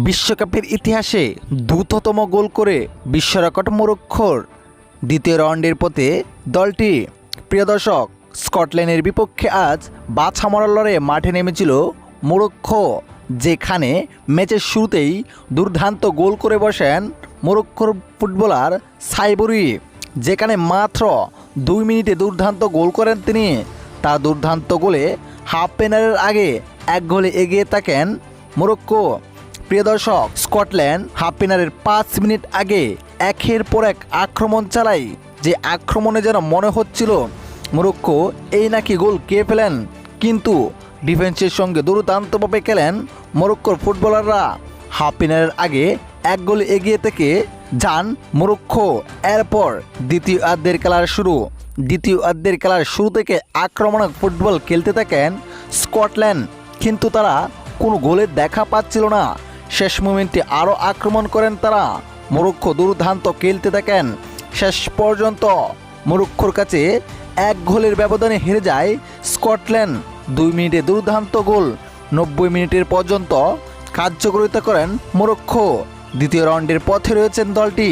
বিশ্বকাপের ইতিহাসে দ্রুততম গোল করে বিশ্ব রেকর্ড মরক্কোর। দ্বিতীয় রাউন্ডের পথে দলটি প্রিয় দর্শক স্কটল্যান্ডের বিপক্ষে আজ বাছা মরার লড়াইয়ে মাঠে নেমেছিল মরক্কো, যেখানে ম্যাচের শুরুতেই দুর্দান্ত গোল করে বসেন মরক্কোর ফুটবলার সাইবুরি, যেখানে মাত্র 2 মিনিটে দুর্দান্ত গোল করেন তিনি। তার দুর্দান্ত গোলে হাফ পেনারের আগে 1 গোলে এগিয়ে থাকেন মরক্কো। প্রিয় দর্শক, স্কটল্যান্ড হাফ পেনারের 5 মিনিট আগে একের পর এক আক্রমণ চালায়, যে আক্রমণে যেন মনে হচ্ছিল মরক্কো এই নাকি গোল কে ফেলেন, কিন্তু ডিফেন্সের সঙ্গে দুর্দান্তভাবে খেলেন মরক্কোর ফুটবলাররা। হাফ পেনারের আগে 1 গোলে এগিয়ে থেকে যান মরক্কো। এরপর দ্বিতীয় অর্ধের খেলার শুরু থেকে আক্রমণাত্মক ফুটবল খেলতে থাকেন স্কটল্যান্ড, কিন্তু তারা কোনো গোলের দেখা পাচ্ছিল না। শেষ মোমেন্টে আরও আক্রমণ করেন তারা। মরক্কো দুর্দান্ত খেলতে থাকেন। শেষ পর্যন্ত মরক্কোর কাছে 1 গোলের ব্যবধানে হেরে যায় স্কটল্যান্ড। 2 মিনিটে দুর্দান্ত গোল 90 মিনিটের পর্যন্ত কার্যকরিতা করেন মরক্কো। দ্বিতীয় রাউন্ডের পথে রয়েছেন দলটি।